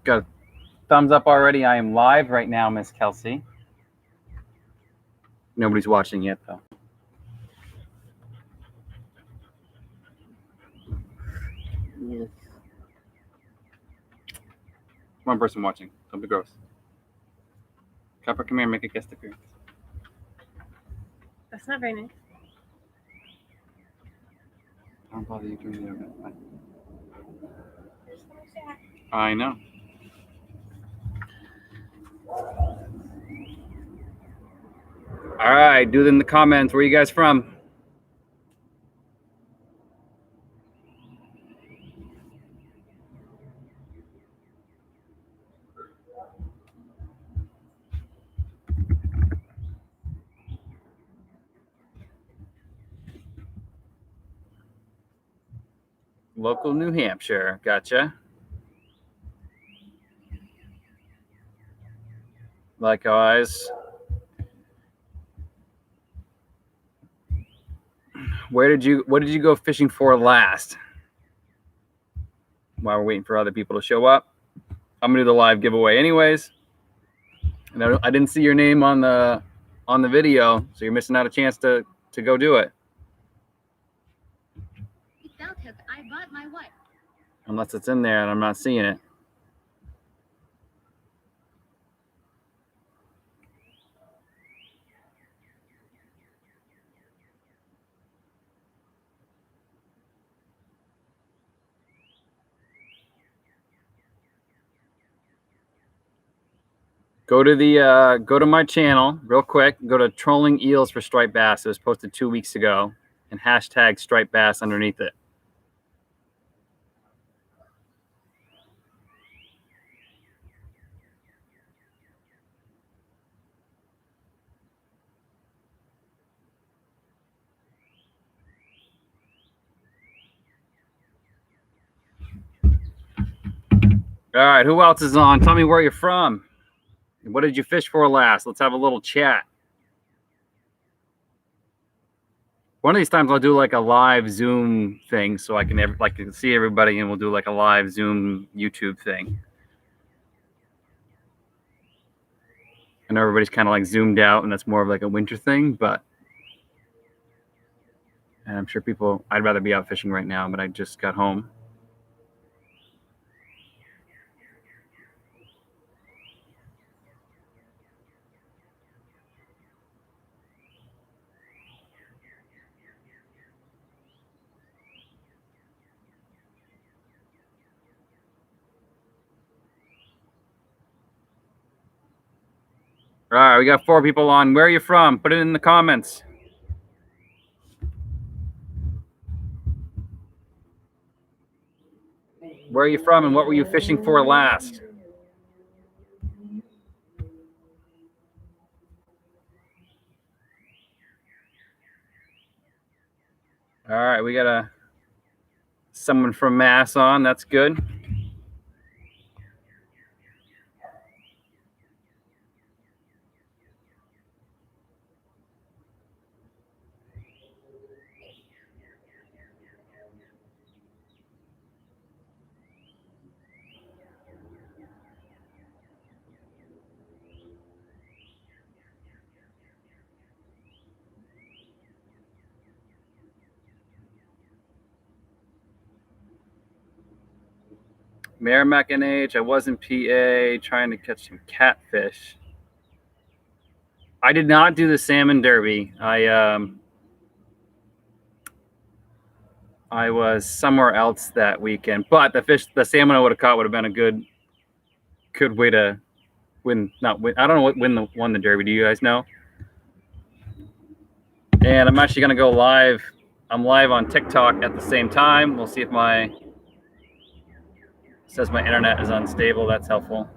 Got a thumbs up already. I am live right now, Miss Kelsey. Nobody's watching yet, though. Yes. One person watching. Don't be gross. Copper, come here and make a guest appearance. That's not very nice. I don't bother you doing that. I know. All right, do it in the comments. Where are you guys from? Local New Hampshire. Gotcha. Likewise. What did you go fishing for last? While we're waiting for other people to show up, I'm gonna do the live giveaway anyways. And I didn't see your name on the video, so you're missing out a chance to go do it. I bought my what? Unless it's in there and I'm not seeing it. Go to my channel real quick. Go to Trolling Eels for Striped Bass. It was posted 2 weeks ago, and hashtag Striped Bass underneath it. All right, who else is on? Tell me where you're from. What did you fish for last? Let's have a little chat. One of these times I'll do like a live Zoom thing so I can see everybody, and we'll do like a live Zoom YouTube thing. I know everybody's kind of like zoomed out, and that's more of like a winter thing, but and I'm sure I'd rather be out fishing right now, but I just got home. All right, we got 4 people on. Where are you from? Put it in the comments. Where are you from, and what were you fishing for last? All right, we got someone from Mass on. That's good. Merrimack NH. I was in PA trying to catch some catfish. I did not do the salmon derby. I was somewhere else that weekend, but the salmon I would have caught would have been a good way to win. Not win. I don't know what won the derby. Do you guys know? And I'm actually gonna go live. I'm live on TikTok at the same time. We'll see if says my internet is unstable. That's helpful.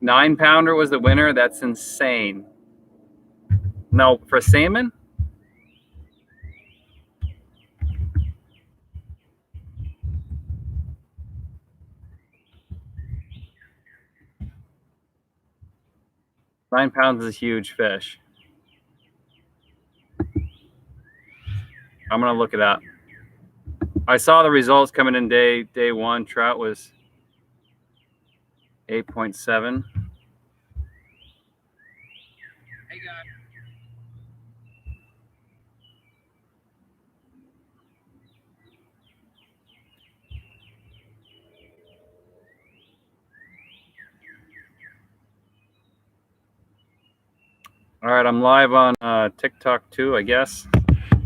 $9-pounder was the winner. That's insane. No, for salmon? 9 pounds is a huge fish. I'm gonna look it up. I saw the results coming in day one. Trout was 8.7. Hey guys. All right, I'm live on TikTok too, I guess.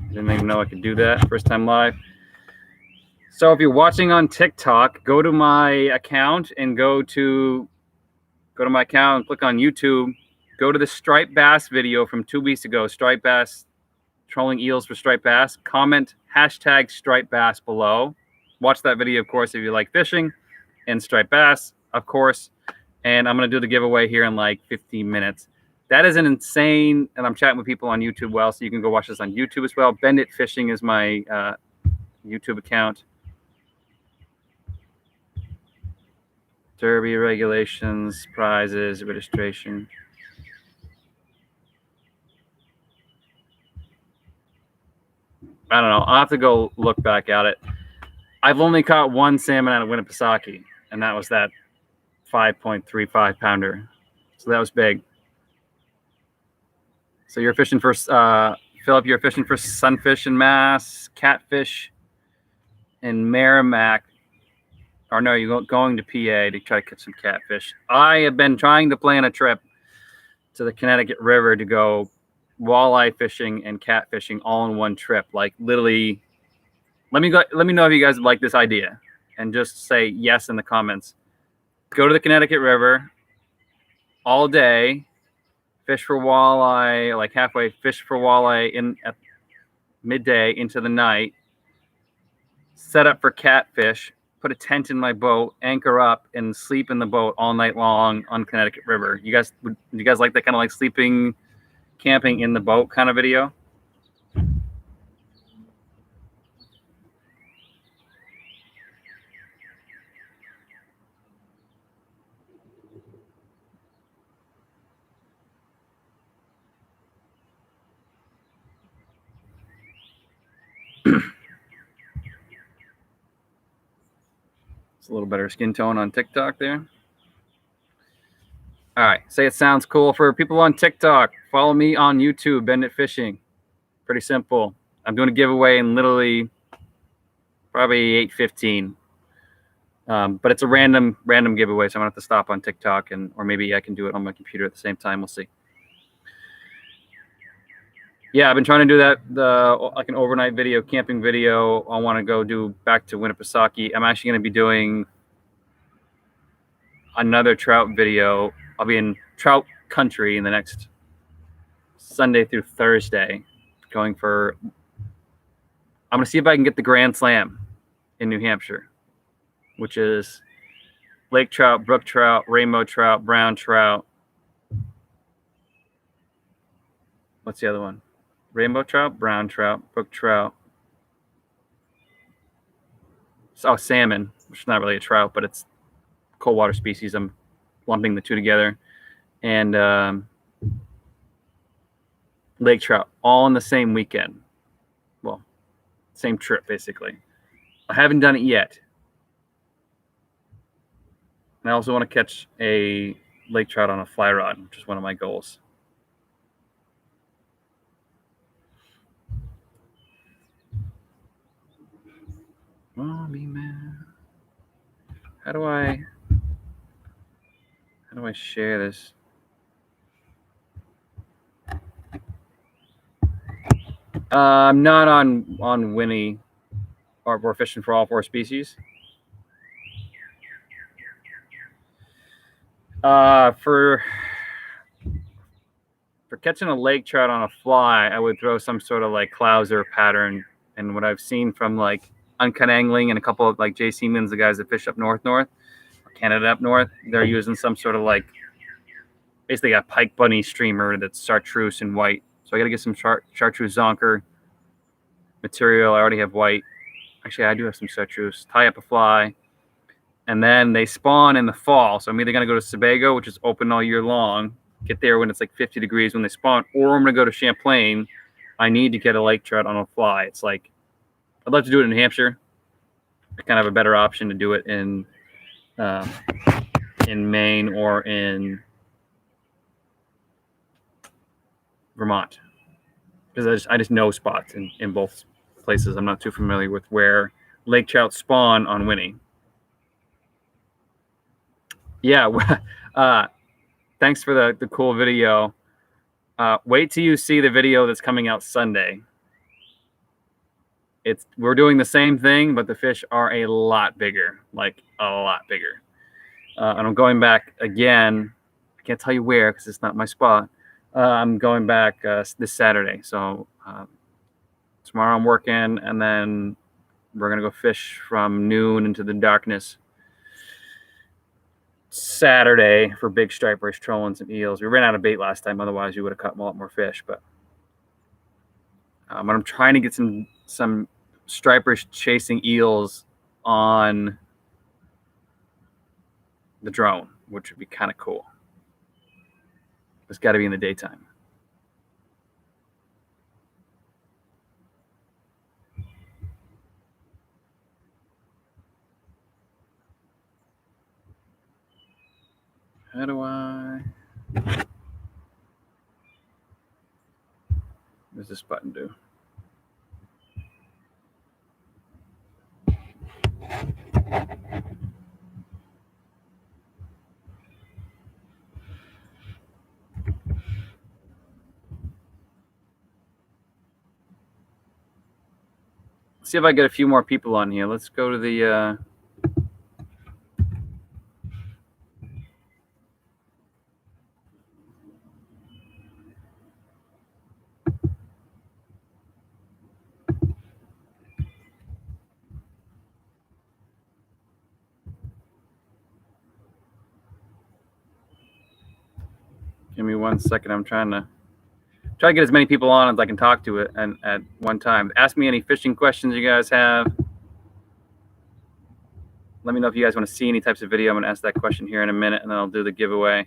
Didn't even know I could do that. First time live. So if you're watching on TikTok, go to my account and go to my account and click on YouTube. Go to the striped bass video from 2 weeks ago. Striped bass, trolling eels for striped bass. Comment hashtag striped bass below. Watch that video, of course, if you like fishing and striped bass, of course. And I'm going to do the giveaway here in like 15 minutes. That is an insane, and I'm chatting with people on YouTube well, so you can go watch this on YouTube as well. Bend It Fishing is my YouTube account. Derby regulations, prizes, registration. I don't know. I'll have to go look back at it. I've only caught one salmon out of Winnipesaukee, and that was that 5.35 pounder. So that was big. So you're fishing for, Philip, you're fishing for sunfish and mass, catfish, and Merrimack. Or no, you're going to PA to try to catch some catfish. I have been trying to plan a trip to the Connecticut River to go walleye fishing and catfishing all in one trip. Like literally, let me know if you guys like this idea, and just say yes in the comments. Go to the Connecticut River all day, fish for walleye, like halfway, fish for walleye at midday into the night, set up for catfish, put a tent in my boat, anchor up, and sleep in the boat all night long on Connecticut River. You guys like that kind of like sleeping, camping in the boat kind of video? It's a little better skin tone on TikTok there. All right, say it sounds cool. For people on TikTok, follow me on YouTube, Bend It Fishing. Pretty simple. I'm doing a giveaway in literally probably 8:15. But it's a random giveaway, so I'm gonna have to stop on TikTok, or maybe I can do it on my computer at the same time. We'll see. Yeah, I've been trying to do that, like an overnight video, camping video. I want to go do back to Winnipesaukee. I'm actually going to be doing another trout video. I'll be in trout country in the next Sunday through Thursday, I'm going to see if I can get the Grand Slam in New Hampshire, which is lake trout, brook trout, rainbow trout, brown trout. What's the other one? Rainbow trout, brown trout, brook trout. Oh, salmon, which is not really a trout, but it's cold water species. I'm lumping the two together. And lake trout, all in the same weekend. Well, same trip, basically. I haven't done it yet. And I also want to catch a lake trout on a fly rod, which is one of my goals. Mommy man, how do I share this? I'm not on Winnie, or we're fishing for all 4 species. For catching a lake trout on a fly, I would throw some sort of like clouser pattern. And what I've seen from like Uncut Angling and a couple of like Jay Siemens, the guys that fish up north, Canada up north, they're using some sort of like basically a pike bunny streamer that's chartreuse and white. So I got to get some chartreuse zonker material. I already have white. Actually, I do have some chartreuse. Tie up a fly. And then they spawn in the fall. So I'm either going to go to Sebago, which is open all year long, get there when it's like 50 degrees when they spawn, or I'm going to go to Champlain. I need to get a lake trout on a fly. It's like, I'd love to do it in New Hampshire. I kind of have a better option to do it in Maine or in Vermont, because I just know spots in both places. I'm not too familiar with where lake trout spawn on Winnie. Yeah, thanks for the cool video. Wait till you see the video that's coming out Sunday. We're doing the same thing, but the fish are a lot bigger, like a lot bigger. And I'm going back again. I can't tell you where because it's not my spot. I'm going back this Saturday. So tomorrow I'm working, and then we're gonna go fish from noon into the darkness Saturday for big stripers, trolling some eels. We ran out of bait last time. Otherwise, we would have caught a lot more fish. But I'm trying to get some stripers chasing eels on the drone, which would be kind of cool. It's got to be in the daytime. How do I? What does this button do? See if I get a few more people on here. Let's go to the give me 1 second. I'm trying to get as many people on as I can talk to it and at one time. Ask me any fishing questions you guys have. Let me know if you guys want to see any types of video. I'm going to ask that question here in a minute, and then I'll do the giveaway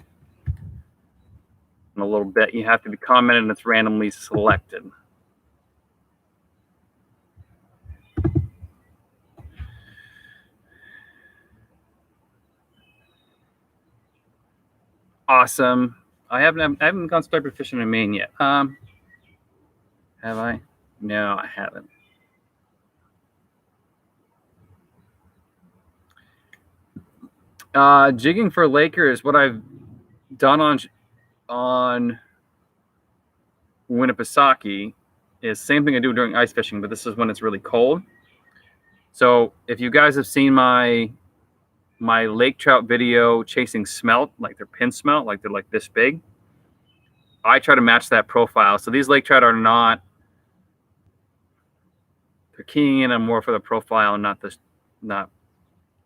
in a little bit. You have to be commented, and it's randomly selected. Awesome. I haven't gone striper fishing in Maine yet. Have I? No, I haven't. Jigging for Lakers, what I've done on Winnipesaukee is same thing I do during ice fishing, but this is when it's really cold. So if you guys have seen my lake trout video chasing smelt, like they're pin smelt, like they're like this big, I try to match that profile. So these lake trout are not, they're keying in on more for the profile and not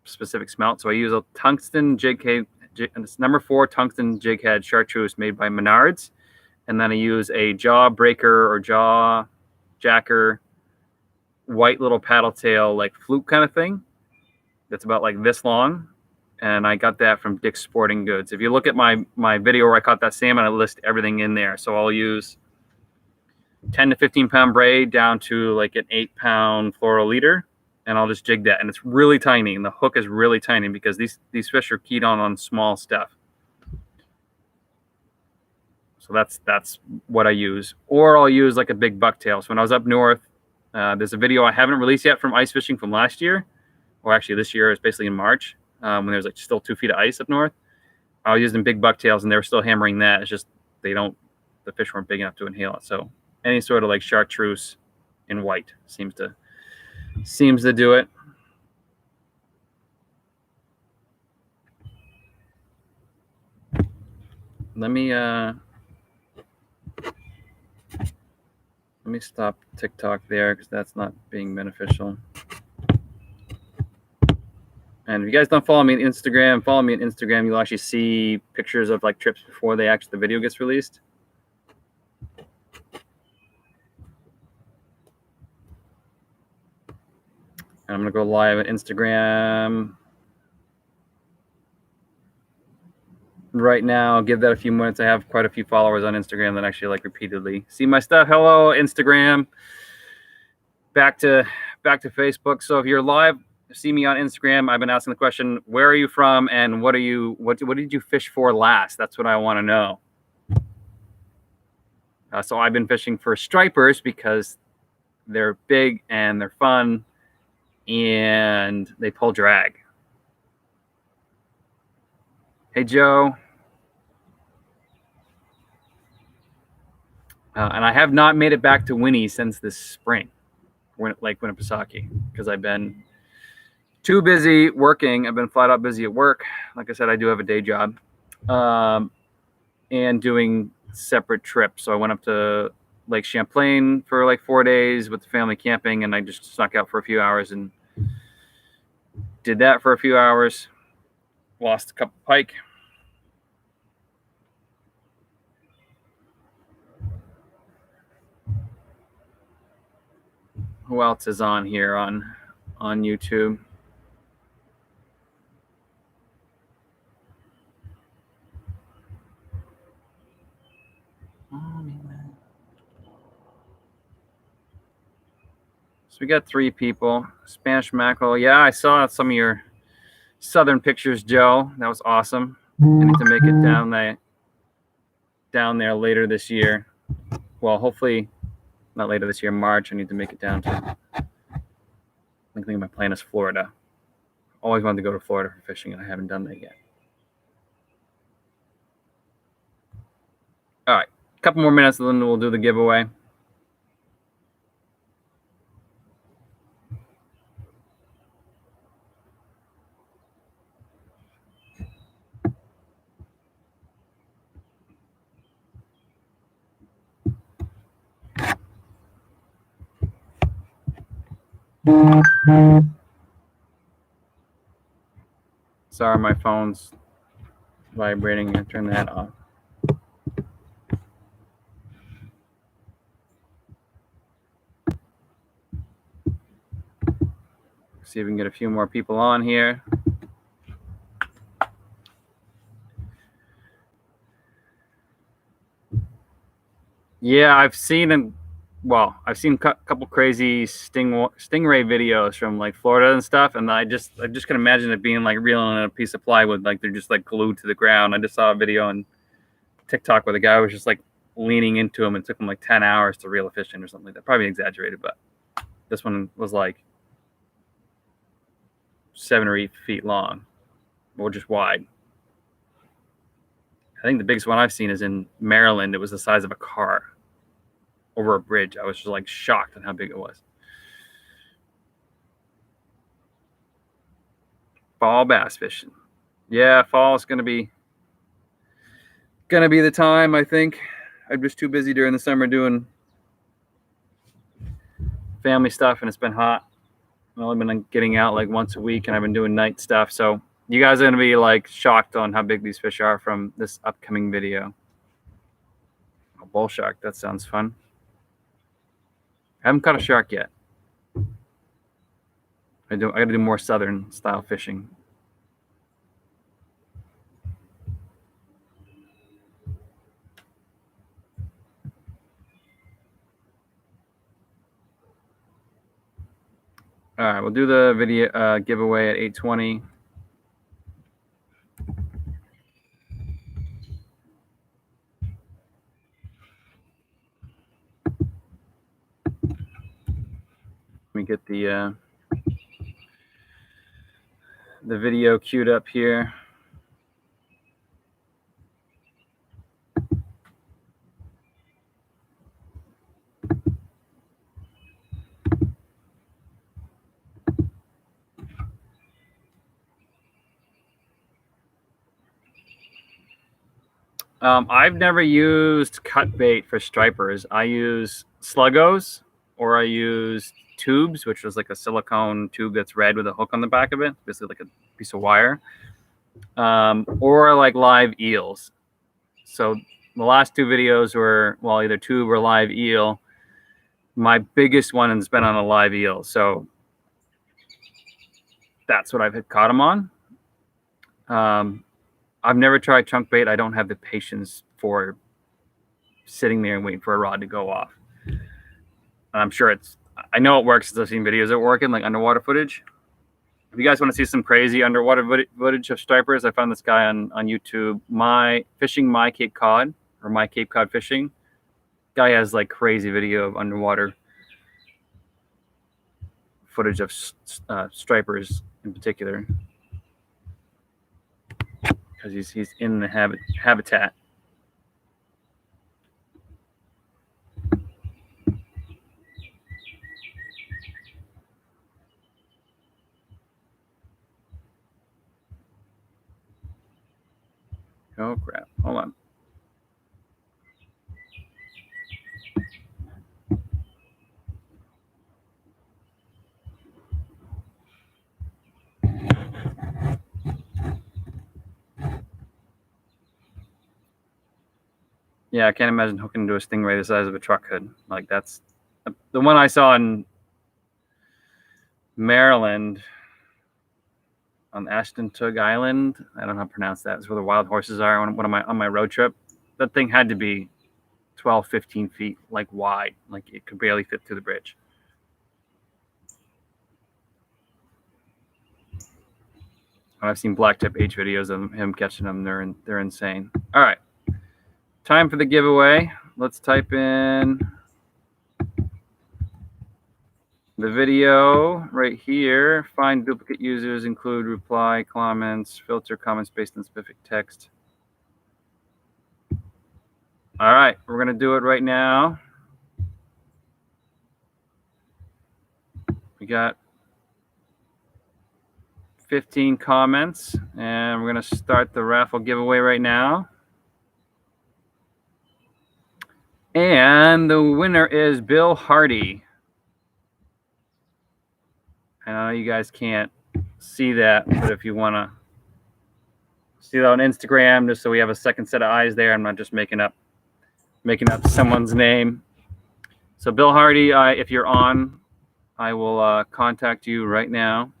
specific smelt. So I use a tungsten jig head, it's number 4 tungsten jig head chartreuse made by Menards. And then I use a jaw breaker or jaw jacker, white little paddle tail, like fluke kind of thing. That's about like this long. And I got that from Dick's Sporting Goods. If you look at my video where I caught that salmon, I list everything in there. So I'll use 10 to 15 pound braid down to like an 8 pound fluoro leader, and I'll just jig that. And it's really tiny, and the hook is really tiny because these fish are keyed on small stuff. So that's what I use. Or I'll use like a big bucktail. So when I was up north, there's a video I haven't released yet from ice fishing from last year, or actually this year. It's basically in March when there's like still 2 feet of ice up north. I was using big bucktails, and they were still hammering that. It's just the fish weren't big enough to inhale it. So any sort of like chartreuse in white seems to do it. Let me stop TikTok there because that's not being beneficial. And if you guys don't follow me on Instagram, follow me on Instagram. You'll actually see pictures of like trips before the video gets released. And I'm gonna go live on Instagram right now. Give that a few minutes. I have quite a few followers on Instagram that actually like repeatedly see my stuff. Hello, Instagram. Back to Facebook. So if you're live, see me on Instagram. I've been asking the question, where are you from and what did you fish for last? That's what I want to know. So I've been fishing for stripers because they're big and they're fun and they pull drag. Hey, Joe. And I have not made it back to Winnie since this spring, Lake Winnipesaukee, because I've been too busy working. I've been flat out busy at work. Like I said, I do have a day job and doing separate trips. So I went up to Lake Champlain for like 4 days with the family camping, and I just snuck out for a few hours and did that for a few hours. Lost a couple pike. Who else is on here on YouTube? So we got 3 people. Spanish mackerel. Yeah, I saw some of your southern pictures, Joe. That was awesome. I need to make it down there later this year. Well, hopefully not later this year, March. I need to make it down to, I think my plan is Florida. Always wanted to go to Florida for fishing, and I haven't done that yet. All right, a couple more minutes, and then we'll do the giveaway. Sorry, my phone's vibrating. I turn that off. See if we can get a few more people on here. Yeah, I've seen a couple crazy stingray videos from like Florida and stuff, and I just can imagine it being like reeling in a piece of plywood, like they're just like glued to the ground. I just saw a video on TikTok where the guy was just like leaning into him and it took him like 10 hours to reel a fish in or something like that. Probably exaggerated, but this one was like 7 or 8 feet long, or just wide. I think the biggest one I've seen is in Maryland. It was the size of a car over a bridge. I was just like shocked at how big it was. Fall bass fishing. Yeah, fall is gonna be the time, I think. I'm just too busy during the summer doing family stuff, and it's been hot. I've only been getting out like once a week, and I've been doing night stuff. So you guys are gonna be like shocked on how big these fish are from this upcoming video. A bull shark, that sounds fun. I haven't caught a shark yet. I gotta do more southern style fishing. All right, we'll do the video giveaway at 8:20. Let me get the video queued up here. I've never used cut bait for stripers. I use sluggos, or I use tubes, which was like a silicone tube that's red with a hook on the back of it, basically like a piece of wire, or like live eels. So the last 2 videos were, well, either tube or live eel. My biggest one has been on a live eel, so that's what I've caught them on. I've never tried chunk bait. I don't have the patience for sitting there and waiting for a rod to go off. And I'm sure I know it works because I've seen videos of it working, like underwater footage. If you guys want to see some crazy underwater footage of stripers, I found this guy on YouTube, fishing my Cape Cod, or my Cape Cod fishing. Guy has like crazy video of underwater footage of stripers in particular, because he's in the habitat. Oh crap! Hold on. Yeah, I can't imagine hooking into a stingray the size of a truck hood. Like that's the one I saw in Maryland on Ashtantug Island. I don't know how to pronounce that. It's where the wild horses are on my road trip. That thing had to be 12, 15 feet, like wide. Like it could barely fit through the bridge. And I've seen Blacktip H videos of him catching them. They're insane. All right, time for the giveaway. Let's type in the video right here. Find duplicate users, include reply, comments, filter comments based on specific text. All right, we're going to do it right now. We got 15 comments, and we're going to start the raffle giveaway right now. And the winner is Bill Hardy. I know you guys can't see that, but if you want to see that on Instagram, just so we have a second set of eyes there, I'm not just making up someone's name. So Bill Hardy, if you're on, I will contact you right now.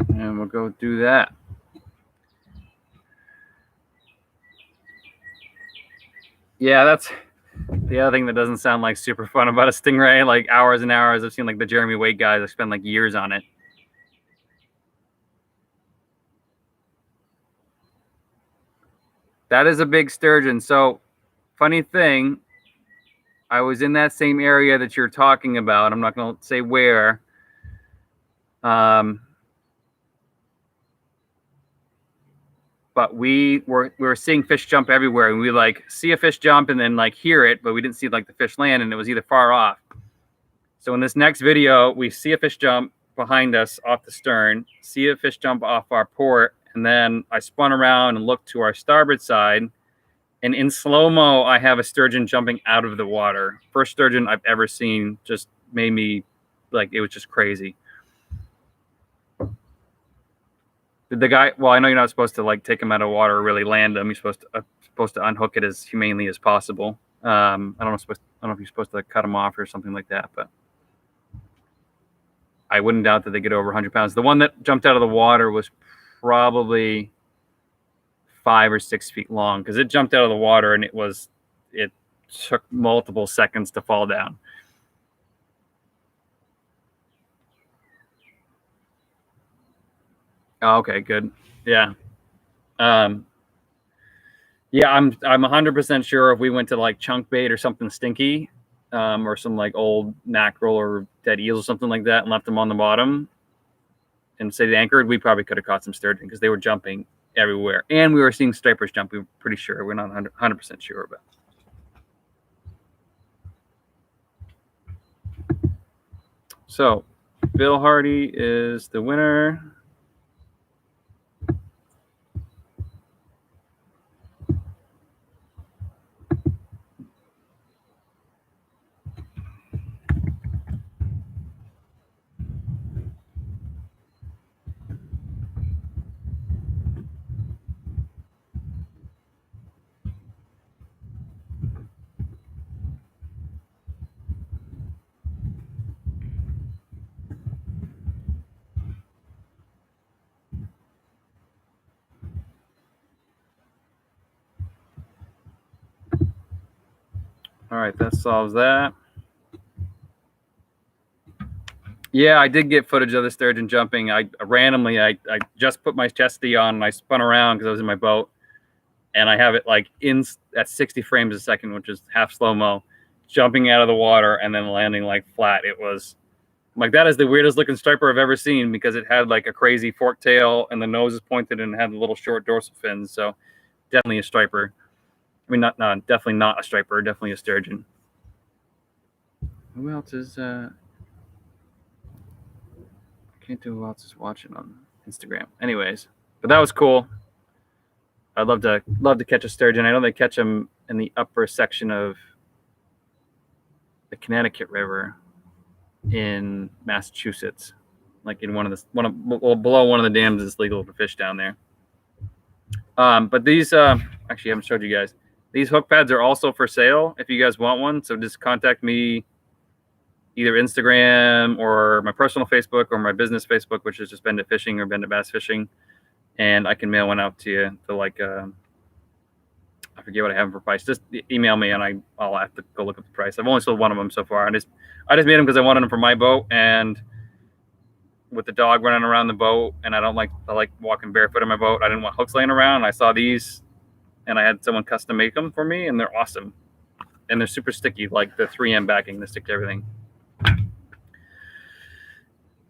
And we'll go do that. Yeah, that's the other thing that doesn't sound like super fun about a stingray. Like hours and hours. I've seen like the Jeremy Wade guys that spend like years on it. That is a big sturgeon. So, funny thing, I was in that same area that you're talking about. I'm not going to say where. But we were seeing fish jump everywhere, and we like see a fish jump and then like hear it, but we didn't see like the fish land, and it was either far off. So in this next video, we see a fish jump behind us off the stern, see a fish jump off our port, and then I spun around and looked to our starboard side, and in slow-mo, I have a sturgeon jumping out of the water. First sturgeon I've ever seen. Just made me like, it was just crazy. The guy, well, I know you're not supposed to like take him out of water or really land him. You're supposed to unhook it as humanely as possible. I don't know if you're supposed to cut him off or something like that, but I wouldn't doubt that they get over 100 pounds. The one that jumped out of the water was probably 5 or 6 feet long, because it jumped out of the water and it took multiple seconds to fall down. Oh, okay, good. Yeah. Yeah, I'm 100% sure if we went to like chunk bait or something stinky, or some like old mackerel or dead eels or something like that, and left them on the bottom and stayed anchored, we probably could have caught some sturgeon, because they were jumping everywhere. And we were seeing stripers jump. We were pretty sure. We're not 100% sure, but. So, Bill Hardy is the winner. All right, that solves that. Yeah, I did get footage of the sturgeon jumping. I randomly, I just put my chesty on and I spun around because I was in my boat, and I have it like in at 60 frames a second, which is half slow-mo, jumping out of the water and then landing like flat. It was like, that is the weirdest looking striper I've ever seen, because it had like a crazy fork tail and the nose is pointed and had little short dorsal fins. So definitely a striper. I mean, definitely not a striper, definitely a sturgeon. Who else is I can't do who else is watching on Instagram. Anyways, but that was cool. I'd love to catch a sturgeon. I know they catch them in the upper section of the Connecticut River in Massachusetts, like in below one of the dams. It's legal to fish down there. But these actually, I haven't showed you guys. These hook pads are also for sale if you guys want one. So just contact me, either Instagram or my personal Facebook or my business Facebook, which is just Bend It Fishing or Bend It Bass Fishing, and I can mail one out to you for like I forget what I have for price. Just email me and I'll have to go look up the price. I've only sold one of them so far. I just made them because I wanted them for my boat, and with the dog running around the boat, and I like walking barefoot in my boat. I didn't want hooks laying around. I saw these, and I had someone custom make them for me, and they're awesome. And they're super sticky, like the 3M backing, they stick to everything.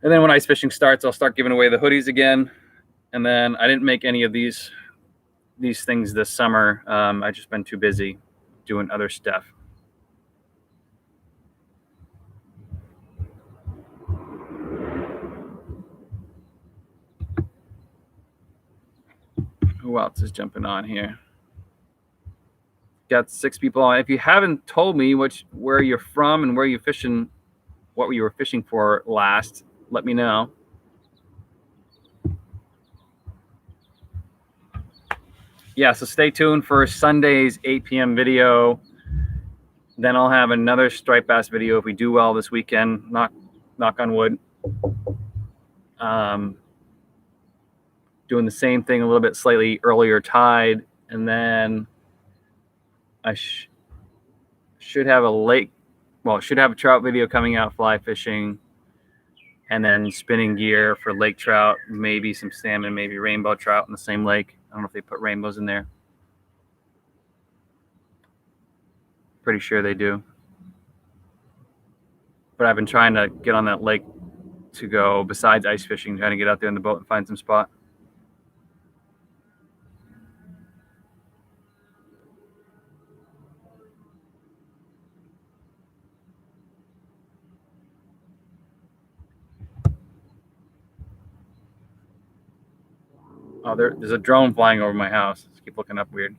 And then when ice fishing starts, I'll start giving away the hoodies again. And then I didn't make any of these things this summer. I just been too busy doing other stuff. Who else is jumping on here? Got 6 people on. If you haven't told me where you're from and where you're fishing, what you were fishing for last, let me know. Yeah, so stay tuned for Sunday's 8 p.m. video. Then I'll have another striped bass video if we do well this weekend. Knock on wood. Doing the same thing, a little bit slightly earlier tide, and then I should have should have a trout video coming out, fly fishing, and then spinning gear for lake trout, maybe some salmon, maybe rainbow trout in the same lake. I don't know if they put rainbows in there. Pretty sure they do. But I've been trying to get on that lake to go, besides ice fishing, trying to get out there in the boat and find some spot. Oh, there's a drone flying over my house. Just keep looking up weird.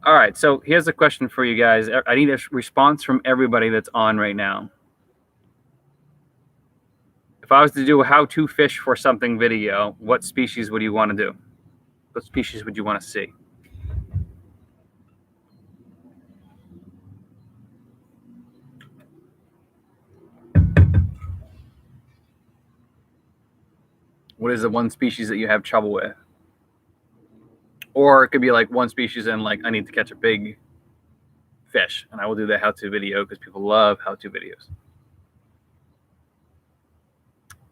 All right, so here's a question for you guys. I need a response from everybody that's on right now. If I was to do a how to fish for something video, what species would you want to do? What species would you want to see? What is the one species that you have trouble with? Or it could be like one species and like, I need to catch a big fish, and I will do the how-to video because people love how-to videos.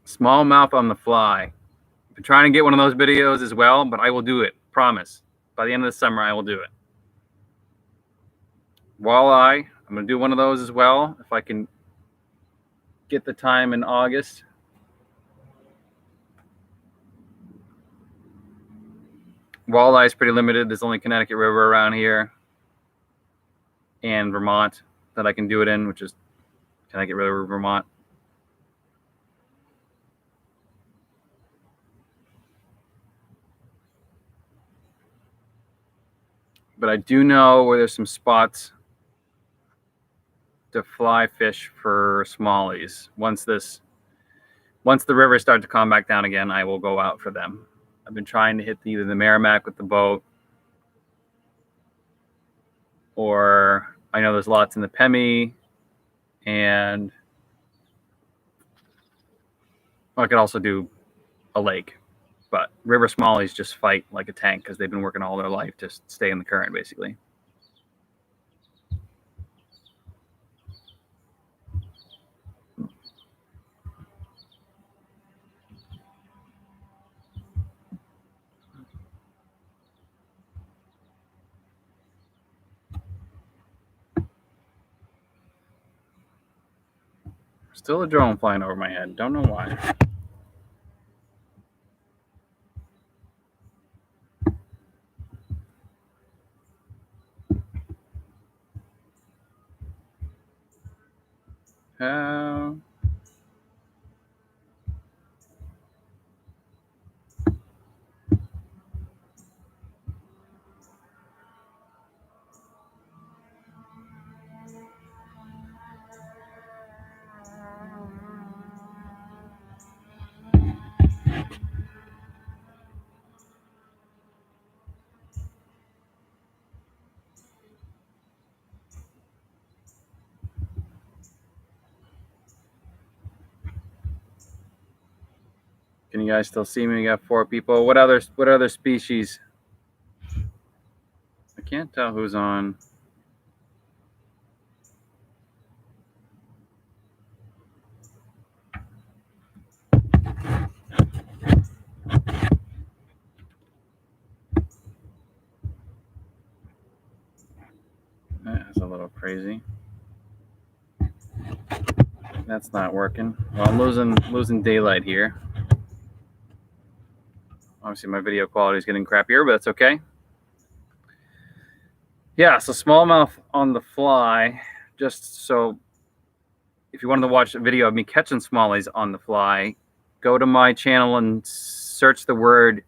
Smallmouth on the fly. I've been trying to get one of those videos as well, but I will do it. Promise. By the end of the summer, I will do it. Walleye. I'm going to do one of those as well if I can get the time in August. Walleye is pretty limited. There's only Connecticut River around here and Vermont that I can do it in, which is Connecticut River, Vermont. But I do know where there's some spots to fly fish for smallies. Once the rivers start to calm back down again, I will go out for them. I've been trying to hit either the Merrimack with the boat, or I know there's lots in the Pemmy, and I could also do a lake. But river smallies just fight like a tank because they've been working all their life to stay in the current, basically. Still a drone flying over my head. Don't know why. Uh, Can you guys still see me? We got 4 people. What other species? I can't tell who's on. That's a little crazy. That's not working. Well, I'm losing daylight here. Obviously, my video quality is getting crappier, but that's okay. Yeah, so smallmouth on the fly. Just so, if you wanted to watch a video of me catching smallies on the fly, go to my channel and search the word,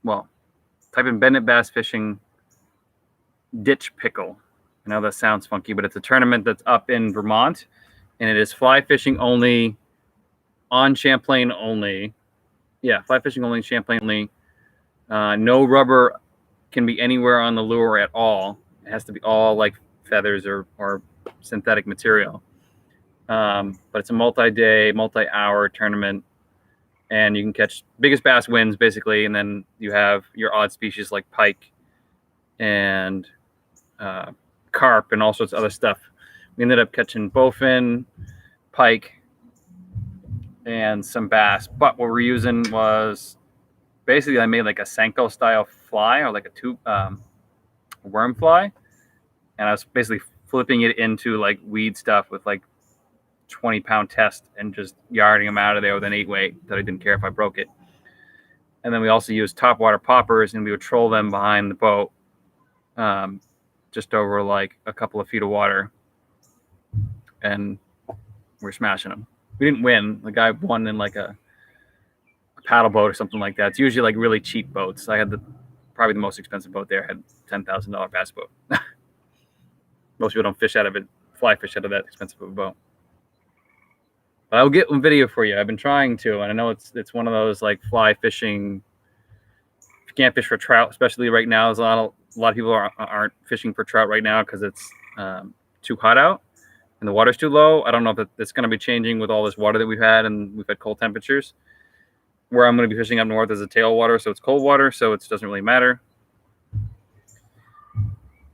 well, type in Bennett Bass Fishing Ditch Pickle. I know that sounds funky, but it's a tournament that's up in Vermont, and it is fly fishing only, on Champlain only. Yeah, fly fishing only, Champlain only. No rubber can be anywhere on the lure at all. It has to be all like feathers or synthetic material. But it's a multi-day, multi-hour tournament, and you can catch biggest bass wins basically, and then you have your odd species like pike and carp and all sorts of other stuff. We ended up catching bowfin, pike, and some bass. But what we're using was basically I made like a Senko style fly, or like a tube worm fly, and I was basically flipping it into like weed stuff with like 20-pound test and just yarding them out of there with an 8-weight that I didn't care if I broke it. And then we also used topwater poppers, and we would troll them behind the boat, just over like a couple of feet of water, and we're smashing them. We didn't win. The guy won in like a paddle boat or something like that. It's usually like really cheap boats. I had probably the most expensive boat there. I had $10,000 bass boat. Most people don't fish out of it, fly fish out of that expensive of a boat. But I'll get one video for you. I've been trying to, and I know it's one of those like fly fishing. If you can't fish for trout, especially right now, there's a lot of people aren't fishing for trout right now because it's too hot out and the water's too low. I don't know if it's going to be changing with all this water that we've had, and we've had cold temperatures. Where I'm going to be fishing up north is a tailwater, so it's cold water, so it doesn't really matter.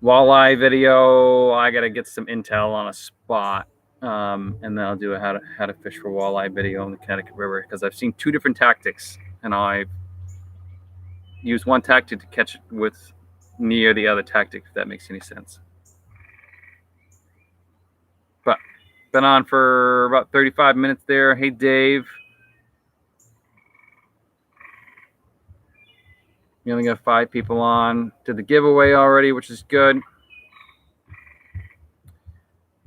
Walleye video, I got to get some intel on a spot, and then I'll do a how to fish for walleye video in the Connecticut River, because I've seen 2 different tactics, and I've used one tactic to catch it with near the other tactic, if that makes any sense. But been on for about 35 minutes there. Hey, Dave. We only got 5 people on. Did the giveaway already, which is good.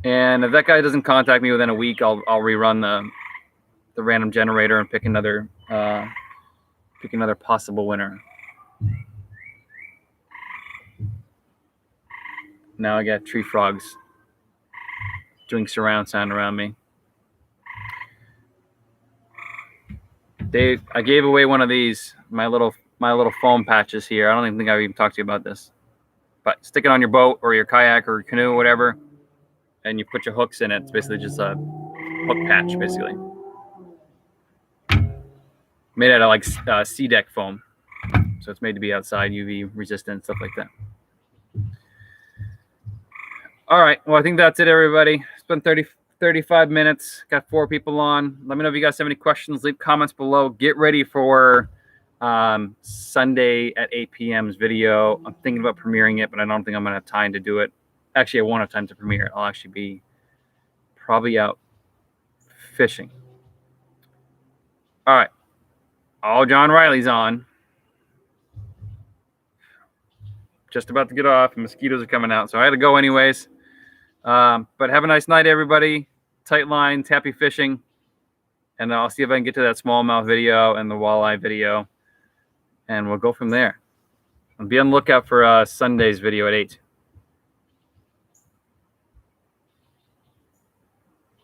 And if that guy doesn't contact me within a week, I'll rerun the random generator and pick another possible winner. Now I got tree frogs doing surround sound around me. Dave, I gave away one of these, my little foam patches here. I don't even think I've even talked to you about this. But stick it on your boat or your kayak or canoe or whatever, and you put your hooks in it. It's basically just a hook patch, basically. Made out of like sea deck foam. So it's made to be outside, UV resistant, stuff like that. All right. Well, I think that's it, everybody. It's been 35 minutes. Got 4 people on. Let me know if you guys have any questions. Leave comments below. Get ready for Sunday at 8 p.m.'s video. I'm thinking about premiering it, but I don't think I'm going to have time to do it. Actually, I won't have time to premiere it. I'll actually be probably out fishing. All right. All John Riley's on. Just about to get off, and mosquitoes are coming out, so I had to go anyways. But have a nice night, everybody. Tight lines, happy fishing, and I'll see if I can get to that smallmouth video and the walleye video, and we'll go from there. And be on the lookout for Sunday's video at 8.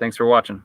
Thanks for watching.